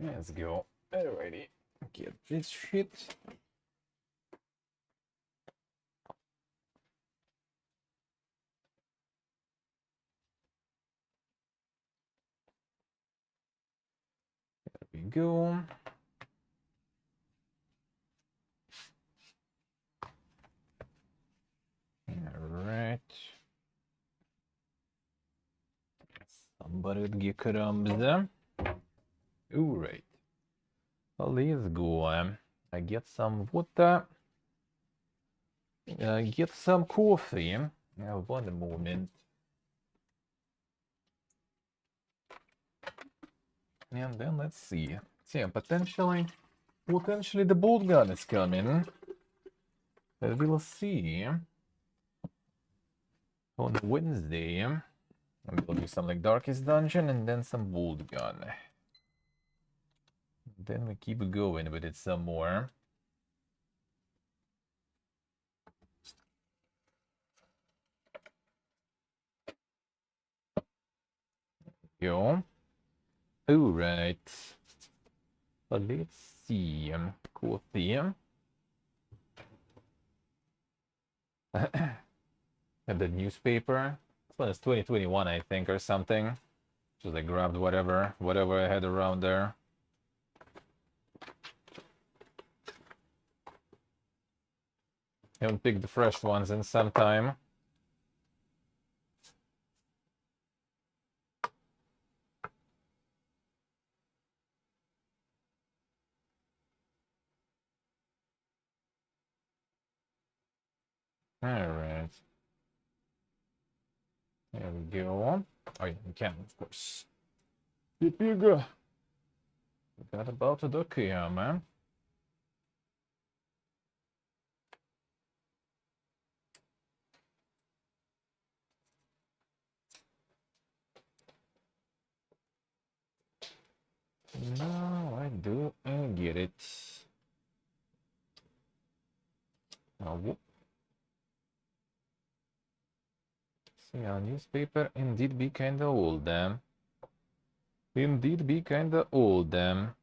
Let's go. Alrighty. Get this shit. There we go. Alright. Somebody would get crumbs. Alright. Well, let's go. I get some water. Get some coffee. Now, one moment. And then let's see. So, yeah, potentially the bolt gun is coming. We'll see. On Wednesday, we'll do some like Darkest Dungeon and then some bolt gun. Then we keep going with it some more. Go. Alright. Well, let's see. Cool theme. And the newspaper. This one is 2021, I think, or something. Just I grabbed whatever I had around there. Haven't picked the fresh ones in some time. Alright. There we go. Oh yeah, you can, of course. Here you go. Forgot about the duck here, man. No, I do get it. Oh, whoop. See, our newspaper indeed be kinda old, damn. Indeed be kinda old, damn.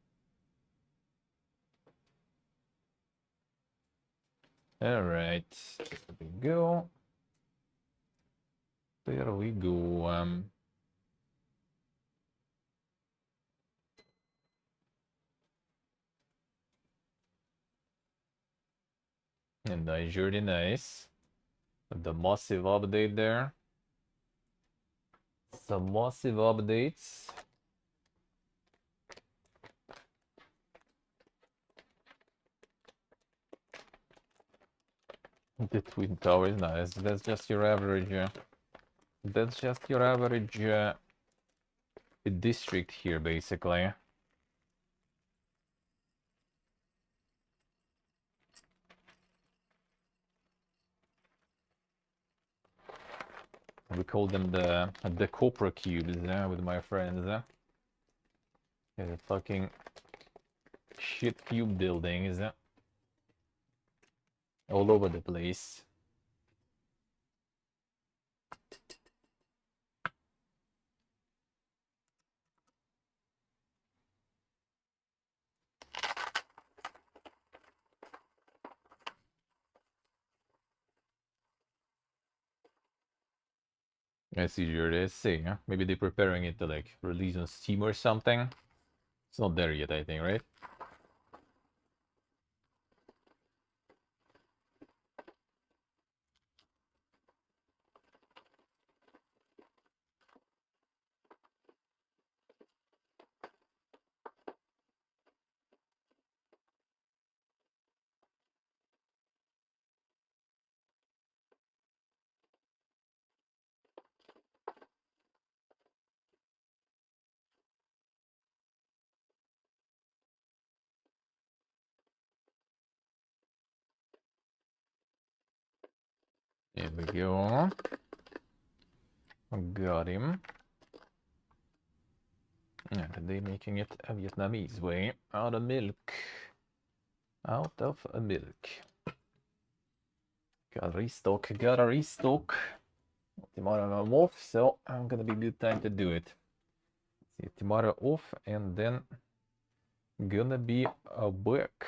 Alright, there we go. There we go. And nice, really nice. The massive update there. Some massive updates. The Twin Tower is nice. That's just your average. That's just your average district here, basically. We call them the copper cubes with my friends. Yeah, the fucking shit cube buildings all over the place. It's easier to say, huh? Maybe they're preparing it to like release on Steam or something. It's not there yet, I think, right? There we go. Got him. Yeah, they're making it a Vietnamese way. Out of milk. Out of milk. Gotta restock, gotta restock. Tomorrow I'm off, so I'm gonna be good time to do it. See, tomorrow off, and then gonna be a work.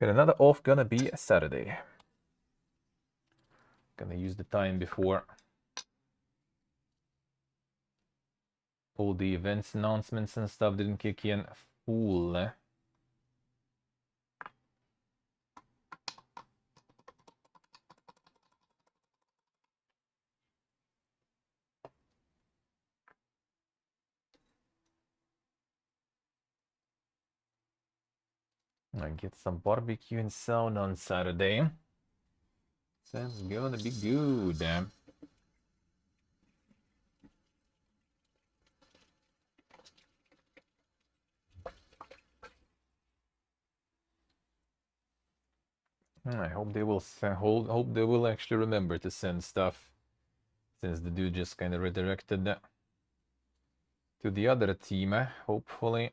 And another off gonna be a Saturday. Gonna use the time before all the events announcements and stuff didn't kick in full. I get some barbecue and sauna on Saturday. That's gonna be good. I hope they will hope they will actually remember to send stuff, since the dude just kind of redirected that to the other team. Hopefully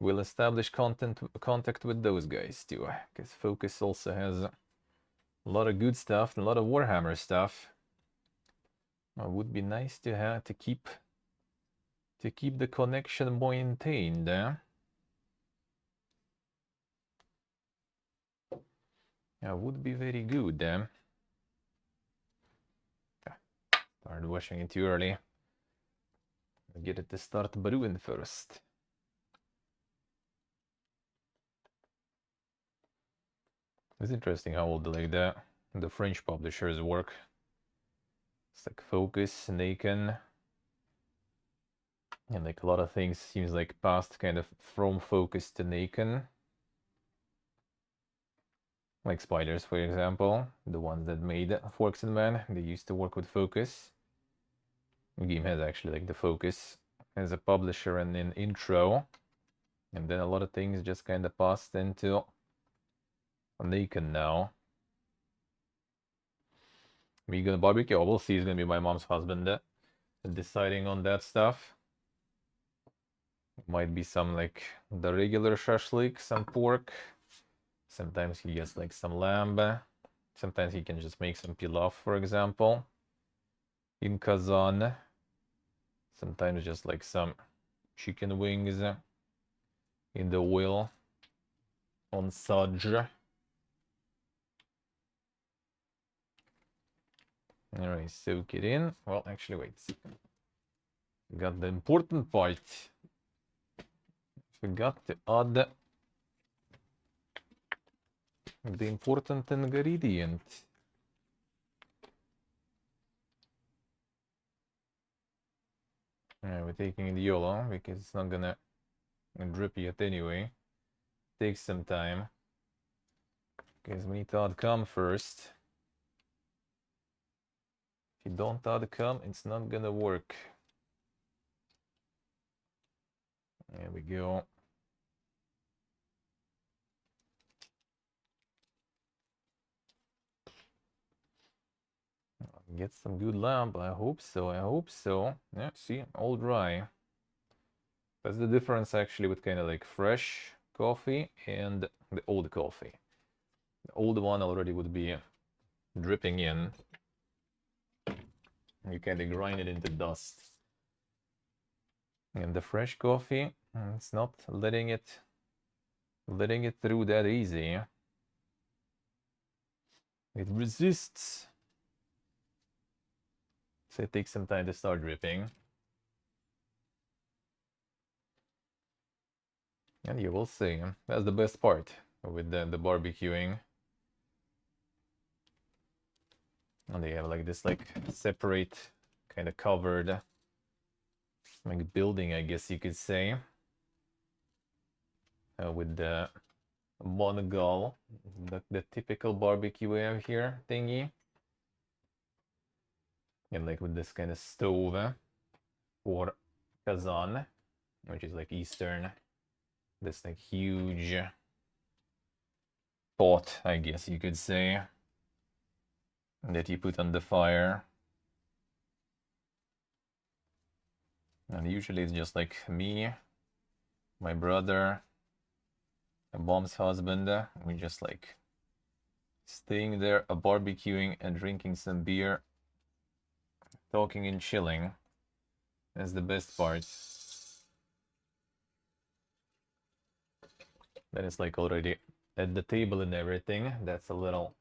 we'll establish contact with those guys too, because Focus also has a lot of good stuff, a lot of Warhammer stuff. It would be nice to have to keep the connection maintained. That would be very good. Started washing it too early. Get it to start brewing first. It's interesting how all the French publishers work. It's like Focus, Naken, and like a lot of things seems like passed kind of from Focus to Naken. Like Spiders, for example, the ones that made Forks and Man, they used to work with Focus. The game has actually like the Focus as a publisher and an intro, and then a lot of things just kind of passed into Naken now. Me gonna barbecue? Oh, we'll see. It's gonna be my mom's husband deciding on that stuff. Might be some like the regular shashlik, some pork. Sometimes he gets like some lamb. Sometimes he can just make some pilaf, for example, in Kazan. Sometimes just like some chicken wings in the oil on Saj. Alright, soak it in. Well, actually, wait. Got the important part. Forgot to add the important ingredient. Alright, we're taking the yellow because it's not gonna drip yet anyway. Takes some time. Because we need to add cum first. If you don't add cum, it's not gonna work. There we go. Get some good lamb. I hope so. I hope so. Yeah, see, all dry. That's the difference actually with kind of like fresh coffee and the old coffee. The old one already would be dripping in. You kind of grind it into dust. And the fresh coffee, it's not letting it through that easy. It resists. So it takes some time to start dripping. And you will see. That's the best part with the barbecuing. And they have like this like separate kind of covered like building, I guess you could say, with the monogal, the typical barbecue we have here thingy, and like with this kind of stove for Kazan, which is like Eastern, this like huge pot, I guess you could say, that you put on the fire. And usually it's just like me, my brother, my mom's husband. We just like staying there, barbecuing and drinking some beer, talking and chilling. That's the best part. Then it's like already at the table and everything. That's a little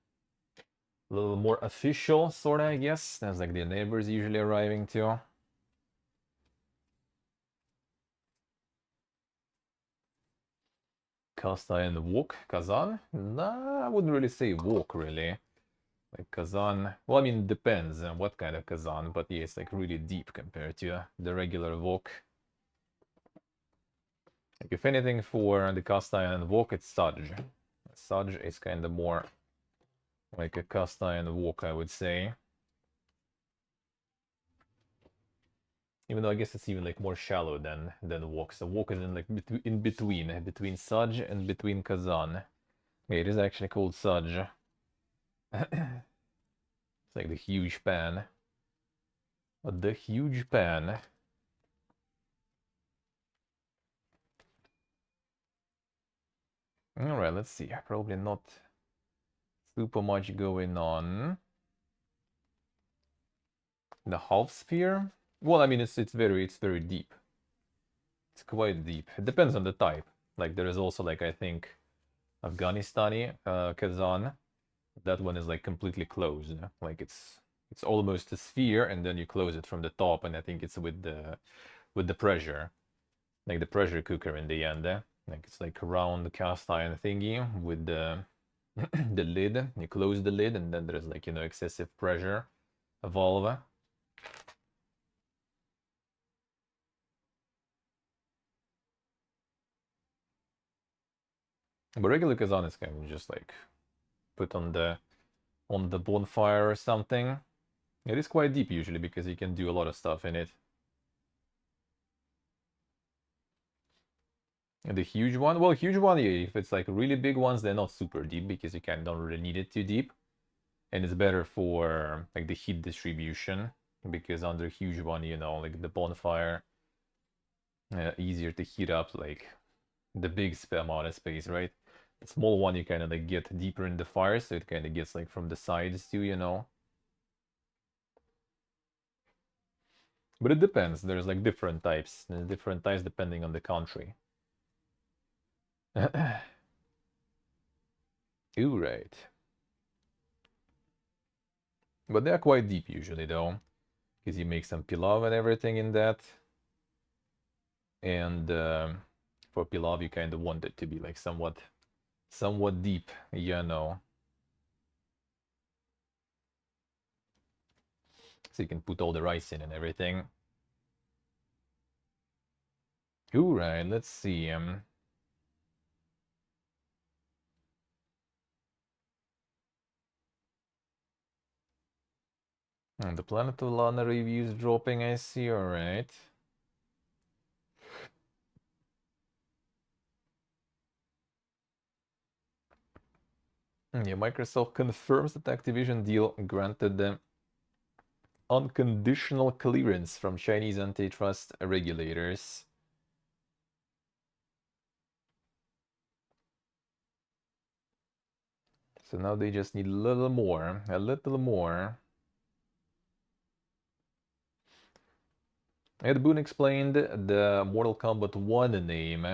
more official, sorta, I guess. That's like the neighbors usually arriving too. Cast iron wok, Kazan? Nah, I wouldn't really say wok, really. Like Kazan, well, I mean, depends on what kind of Kazan, but yeah, it's like really deep compared to the regular wok. Like if anything for the cast iron wok, it's Sudge. Sudge is kind of more like a cast iron wok, I would say. Even though I guess it's even like more shallow than wok. So wok is in like in between Sudge and between Kazan. Yeah, it is actually called Sudge. It's like the huge pan. The huge pan. Alright, let's see. Probably not super much going on. The half sphere? Well, I mean, it's very deep. It's quite deep. It depends on the type. Like there is also like I think Afghanistani Kazan. That one is like completely closed. Like it's almost a sphere, and then you close it from the top, and I think it's with the pressure, like the pressure cooker in the end. Like it's like a round cast iron thingy with the the lid. You close the lid, and then there's like excessive pressure valve. But regular Kazan is kind of just like put on the bonfire or something. It is quite deep usually because you can do a lot of stuff in it. And the huge one, well, huge one, yeah, if it's like really big ones, they're not super deep because you kind of don't really need it too deep. And it's better for like the heat distribution because under huge one, like the bonfire, easier to heat up like the big amount of space, right? The small one, you kind of like get deeper in the fire, so it kind of gets like from the sides too. But it depends. There's like different types. There's different types depending on the country. Ooh, right. But they're quite deep usually though, because you make some pilav and everything in that. And for pilav, you kind of want it to be like somewhat deep, so you can put all the rice in and everything. Ooh, right. Let's see. The Planet of Lana reviews dropping, I see. All right. Yeah, Microsoft confirms that Activision deal granted them unconditional clearance from Chinese antitrust regulators. So now they just need a little more. Ed Boon explained the Mortal Kombat 1 name.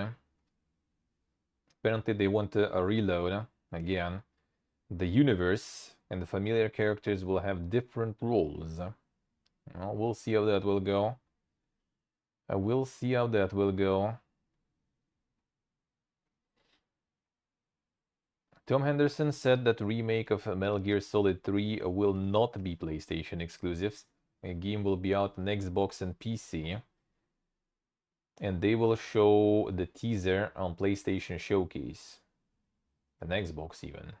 Apparently they want to reload again. The universe and the familiar characters will have different roles. Well, we'll see how that will go. Tom Henderson said that the remake of Metal Gear Solid 3 will not be PlayStation exclusives. The game will be out on Xbox and PC. And they will show the teaser on PlayStation Showcase. An Xbox even.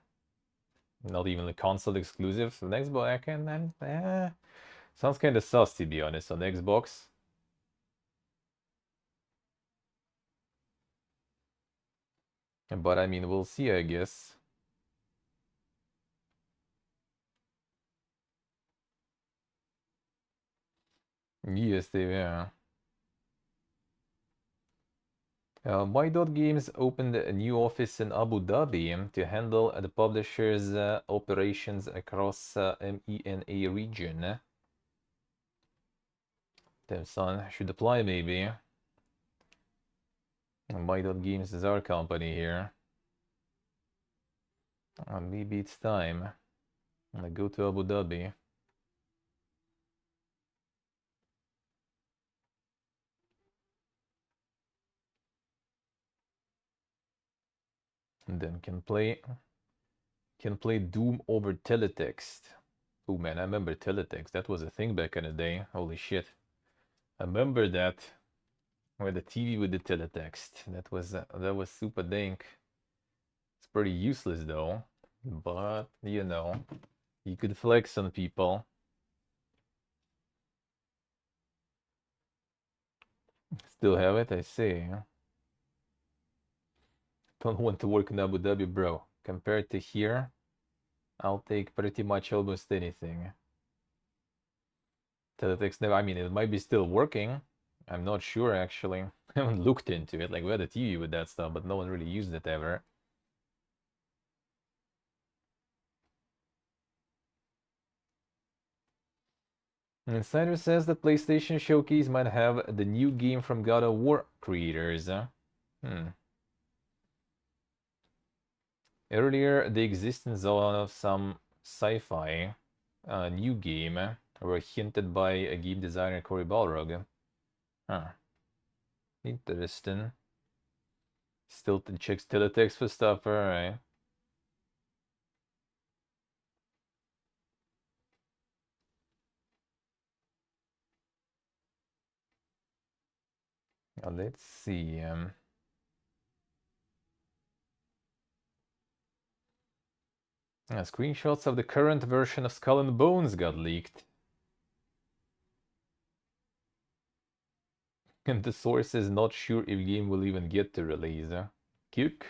Not even a console exclusive. An Xbox, I can... Sounds kind of sus, to be honest, on Xbox. But I mean, we'll see, I guess. Yes, yeah. My Dot Games opened a new office in Abu Dhabi to handle the publisher's operations across MENA region. Son should apply maybe. My Dot Games is our company here. Maybe it's time. I'm gonna go to Abu Dhabi. And then can play Doom over teletext. Oh man, I remember teletext. That was a thing back in the day. Holy shit. I remember that. Where the TV with the teletext. That was super dank. It's pretty useless though. But you know, you could flex on people. Still have it, I see. Don't want to work in Abu Dhabi, bro. Compared to here, I'll take pretty much almost anything. Teletext never, I mean, it might be still working. I'm not sure actually. I haven't looked into it. Like, we had a TV with that stuff, but no one really used it ever. Insider says the PlayStation Showcase might have the new game from God of War creators. Earlier, the existence of some sci-fi new game were hinted by a game designer Cory Balrog. Huh. Interesting. Still checks teletext for stuff, alright. Let's see. Screenshots of the current version of Skull and Bones got leaked. And the source is not sure if game will even get to release. Cute.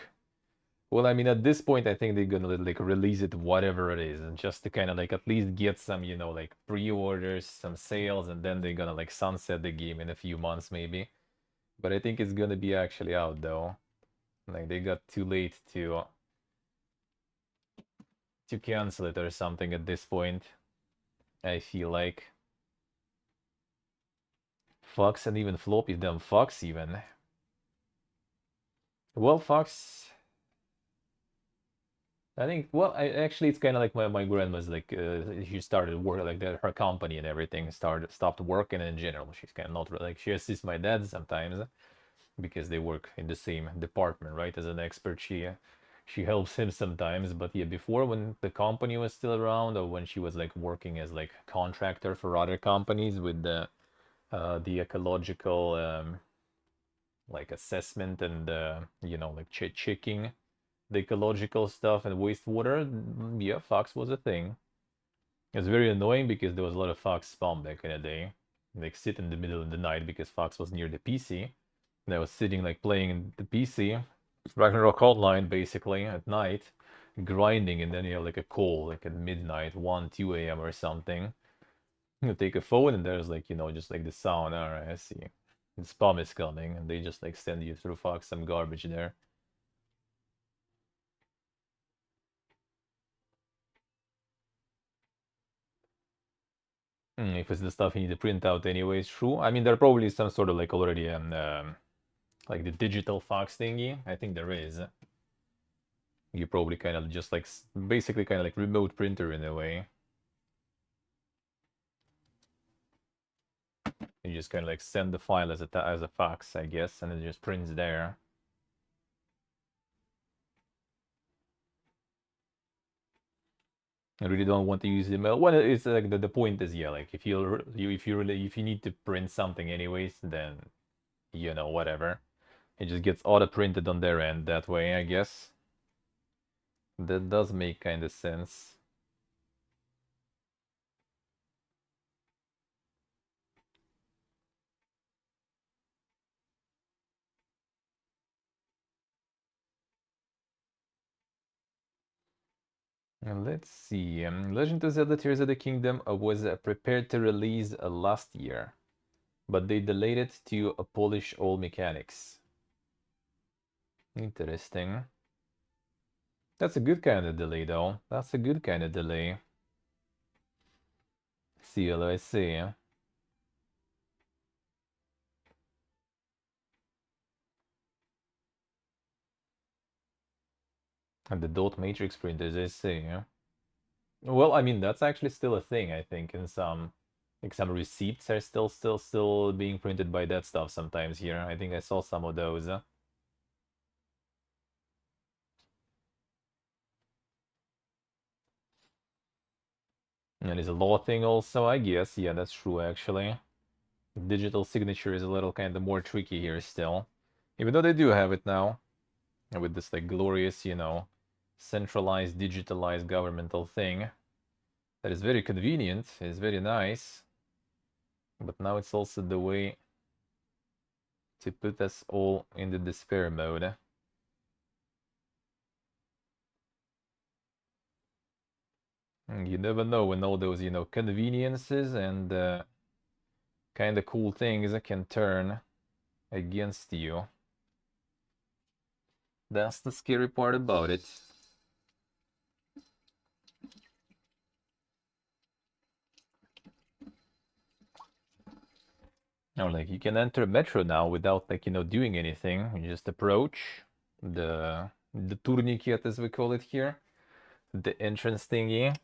Well, I mean, at this point, I think they're gonna like release it whatever it is, and just to kind of like at least get some, you know, like pre-orders, some sales, and then they're gonna like sunset the game in a few months maybe. But I think it's gonna be actually out though. Like they got too late to cancel it or something at this point. I feel like Fox and even Floppy, them Fox even. Well, Fox, I think, well, actually, it's kind of like my grandma's like, she started work like that, her company and everything stopped working in general. She's kind of not really, like, she assists my dad sometimes because they work in the same department, right? As an expert, she helps him sometimes. But yeah, before when the company was still around, or when she was like working as like contractor for other companies with the ecological like assessment and you know, like checking the ecological stuff and wastewater, yeah, Fox was a thing. It's very annoying because there was a lot of Fox spam back in the day. Like sit in the middle of the night because Fox was near the PC. And I was sitting like playing in the PC, Ragnarok Hotline basically at night, grinding, and then you have like a call like at midnight, 1, 2 a.m. or something. You take a phone and there's like, you know, just like the sound, alright, I see. The spam is coming and they just like send you through Fox some garbage there. If it's the stuff you need to print out anyways, true. I mean, there probably is some sort of like already like the digital fax thingy. I think there is. You probably kind of just like basically kind of like remote printer in a way. You just kind of like send the file as a fax, I guess, and it just prints there. I really don't want to use email. Well, it's like the point is, yeah, like if if you need to print something anyways, then you know, whatever. It just gets auto printed on their end that way, I guess. That does make kind of sense. Let's see. Legend of Zelda Tears of the Kingdom was prepared to release last year, but they delayed it to polish all mechanics. Interesting. That's a good kind of delay, though. That's a good kind of delay. I see. And the dot matrix printers, I see, yeah. Well, I mean, that's actually still a thing, I think, in some, like some receipts are still being printed by that stuff sometimes here. I think I saw some of those. And it's a law thing also, I guess. Yeah, that's true, actually. Digital signature is a little kind of more tricky here still. Even though they do have it now. With this, like, glorious, you know, centralized, digitalized governmental thing. That is very convenient, is very nice. But now it's also the way to put us all in the despair mode. You never know when all those, you know, conveniences and kind of cool things can turn against you. That's the scary part about it. Now, like, you can enter metro now without, like, you know, doing anything. You just approach the tourniquet, as we call it here, the entrance thingy.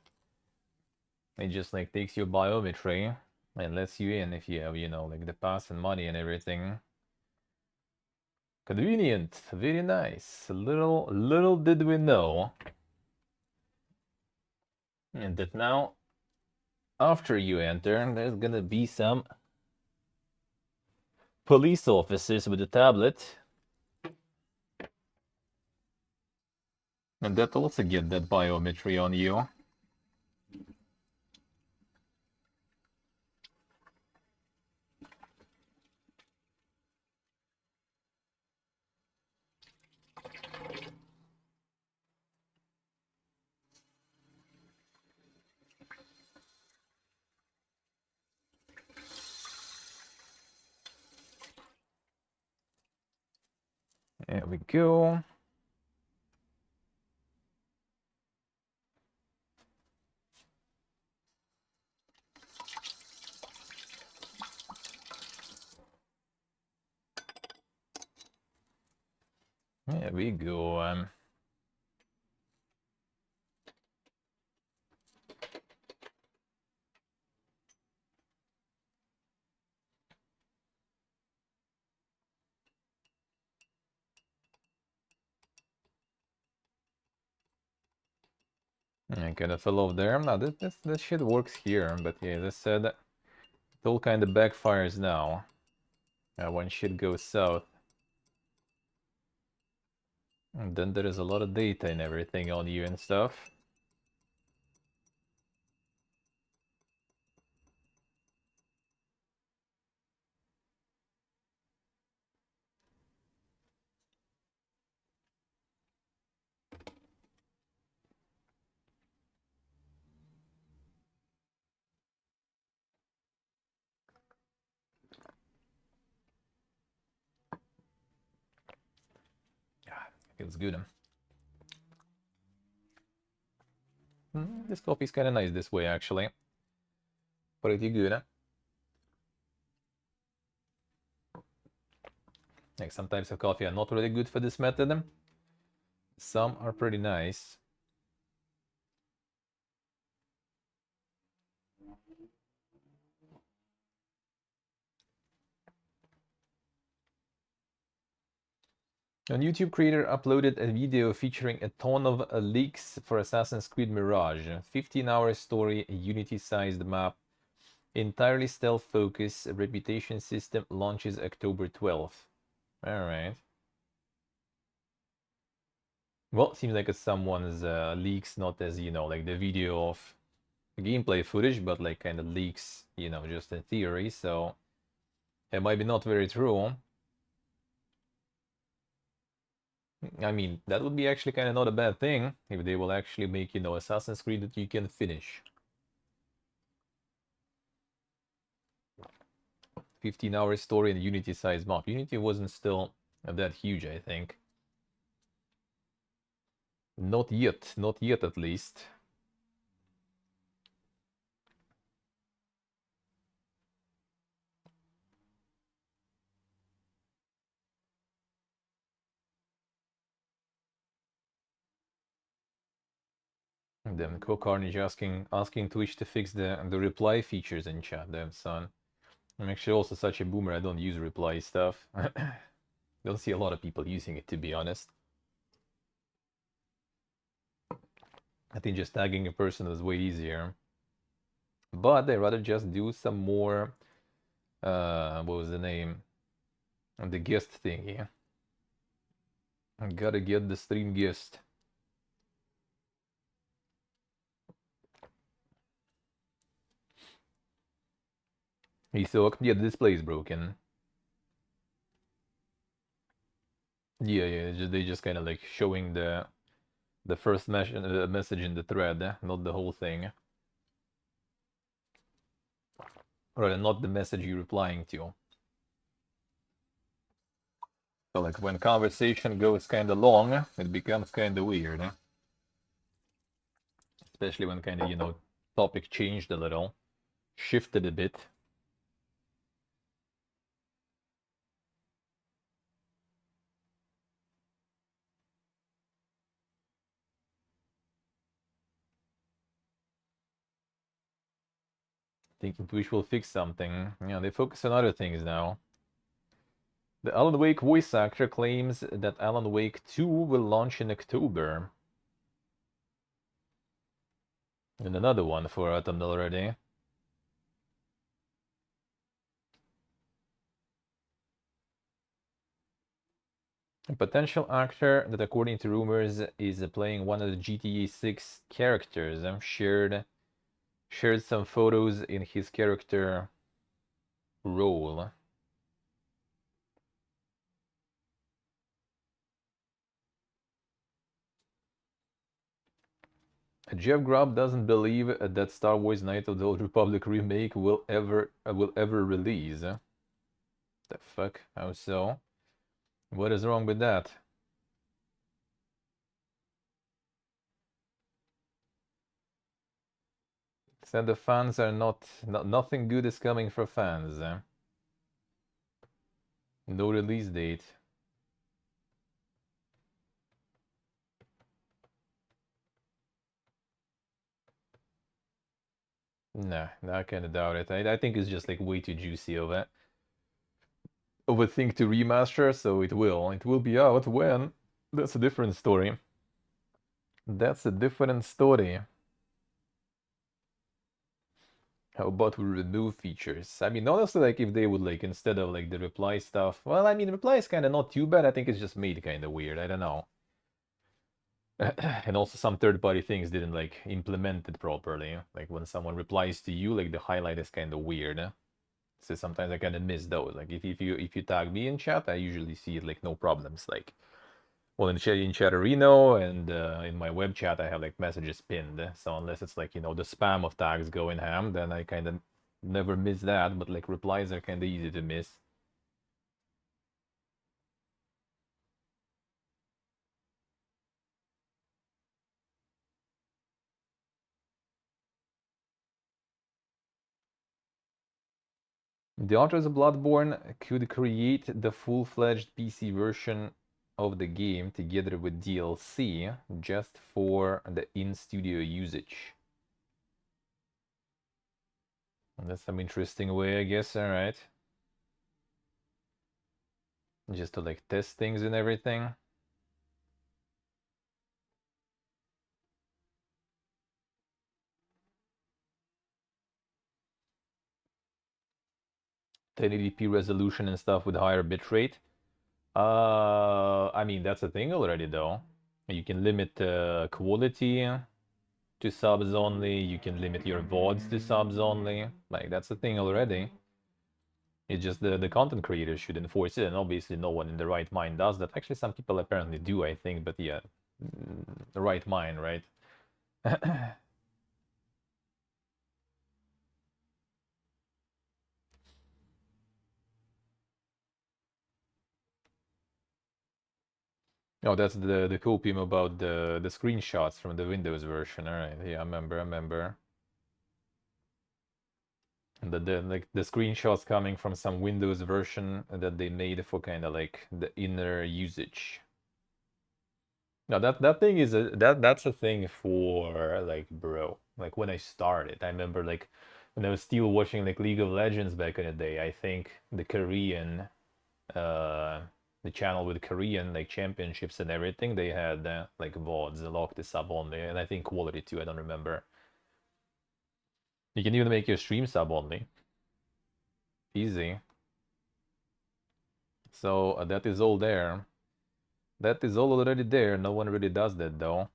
It just, like, takes your biometry and lets you in if you have, you know, like, the pass and money and everything. Convenient, very nice. Little did we know. And that now, after you enter, there's gonna be some police officers with a tablet. And that also get that biometry on you. There we go. There we go. I kind of fell off there. Now this shit works here, but yeah, as I said, it all kind of backfires now. When shit goes south. And then there is a lot of data and everything on you and stuff. Yeah, feels good. This coffee's kind of nice this way, actually. Pretty good. Like, some types of coffee are not really good for this method. Some are pretty nice. A YouTube creator uploaded a video featuring a ton of leaks for Assassin's Creed Mirage. 15-hour story, a Unity-sized map, entirely stealth focus, reputation system, launches October 12th. Alright. Well, seems like it's someone's leaks, not as, you know, like the video of gameplay footage, but like kind of leaks, you know, just in theory, so it might be not very true. I mean, that would be actually kind of not a bad thing if they will actually make, you know, Assassin's Creed that you can finish. 15-hour story in a Unity-sized map. Unity wasn't still that huge, I think. Not yet at least. And then Co-Carnage asking Twitch to fix the reply features in chat. Damn son. I'm actually also such a boomer. I don't use reply stuff. Don't see a lot of people using it, to be honest. I think just tagging a person is way easier. But I'd rather just do some more. What was the name? The guest thingy. I gotta get the stream guest. So yeah, the display is broken. Yeah. They just kind of like showing the first message in the thread, not the whole thing. Or not the message you're replying to. So like when conversation goes kind of long, it becomes kind of weird. Especially when kind of, topic changed a little, shifted a bit. Thinking Twitch will fix something. Yeah, they focus on other things now. The Alan Wake voice actor claims that Alan Wake 2 will launch in October. And another one for autumn already. A potential actor that, according to rumors, is playing one of the GTA 6 characters shared some photos in his character role. Jeff Grubb doesn't believe that Star Wars Knights of the Old Republic remake will ever release. The fuck? How so? What is wrong with that? Said the fans are nothing good is coming for fans. No release date. Nah, I kind of doubt it. I think it's just like way too juicy of a thing to remaster, so it will be out when. That's a different story. That's a different story. How about we remove features? I mean, honestly, like if they would like instead of like the reply stuff. Well, I mean, reply is kind of not too bad. I think it's just made kind of weird. I don't know. And also some third-party things didn't like implement it properly. Like when someone replies to you, like the highlight is kind of weird. So sometimes I kind of miss those. Like if you tag me in chat, I usually see it like no problems. Like well in Chatterino and in my web chat I have like messages pinned. So unless it's like the spam of tags going ham, then I kind of never miss that. But like replies are kind of easy to miss. The authors of Bloodborne could create the full-fledged PC version of the game together with DLC just for the in-studio usage. That's some interesting way, I guess. All right. Just to like test things and everything. .1080p resolution and stuff with higher bitrate. I mean that's a thing already though. You can limit quality to subs only. You can limit your VODs to subs only. Like that's a thing already. It's just the content creators should enforce it, and obviously no one in the right mind does that. Actually, some people apparently do, I think, but yeah, the right mind, right? Oh, that's the copium about the screenshots from the Windows version. All right, yeah, I remember. And the screenshots coming from some Windows version that they made for kind of like the inner usage. No, that thing is that's a thing for like, bro. Like when I started, I remember like when I was still watching like League of Legends back in the day. I think the Korean, uh, the channel with Korean like championships and everything, they had like VODs locked this up only, and I think quality too. I don't remember. You can even make your stream sub only. Easy. So that is all there. That is all already there. No one really does that though.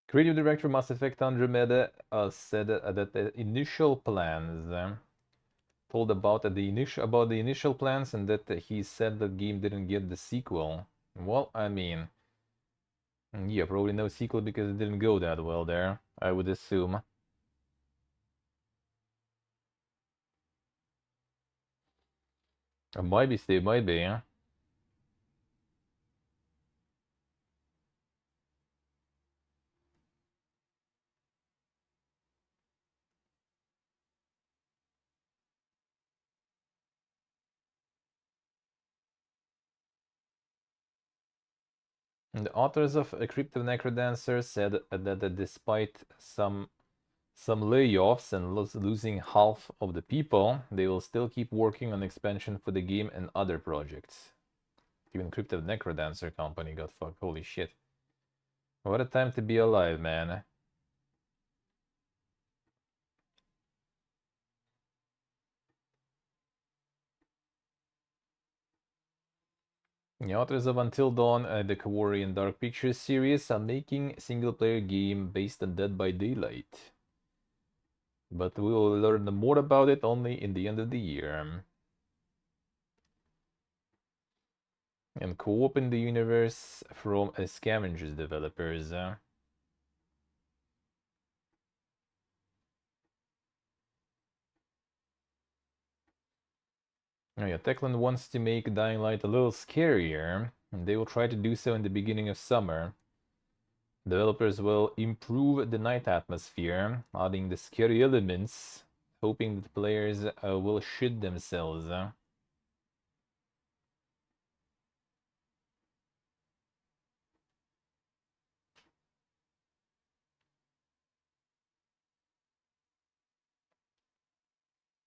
Creative director Mass Effect Andromeda said that the initial plans told about the initial plans, and that he said the game didn't get the sequel. Well, I mean, yeah, probably no sequel because it didn't go that well there, I would assume. Might be, Steve, might be. And the authors of Crypt of Necrodancer said that despite some layoffs and losing half of the people, they will still keep working on expansion for the game and other projects. Even Crypt of Necrodancer company got fucked. Holy shit. What a time to be alive, man. The authors of Until Dawn, the Quarry and Dark Pictures series are making a single-player game based on Dead by Daylight. But we will learn more about it only in the end of the year. And co-op in the universe from Scavengers developers. Oh yeah, Techland wants to make Dying Light a little scarier, and they will try to do so in the beginning of summer. Developers will improve the night atmosphere, adding the scary elements, hoping that players will shit themselves.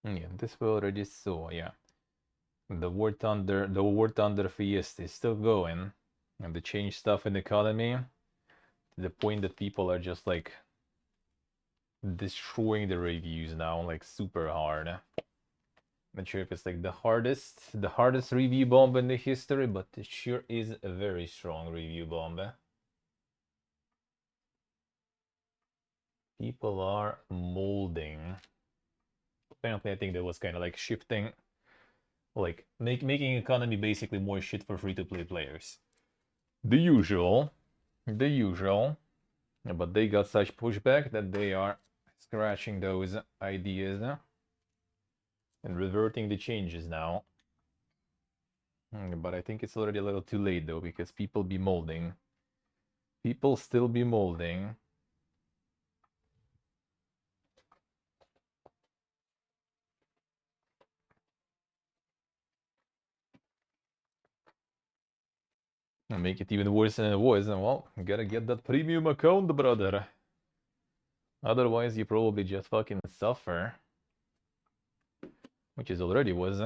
Yeah, this we already saw, yeah. The War Thunder Fiesta is still going, and they change stuff in the economy to the point that people are just like destroying the reviews now, like super hard. Not sure if it's like the hardest review bomb in the history, but it sure is a very strong review bomb. People are molding. Apparently, I think that was kind of like shifting, like making economy basically more shit for free-to-play players. The usual, the usual. But they got such pushback that they are scratching those ideas and reverting the changes now. But I think it's already a little too late though, because people be molding. People still be molding. And make it even worse than it was. And well, gotta get that premium account, brother. Otherwise, you probably just fucking suffer. Which is already was,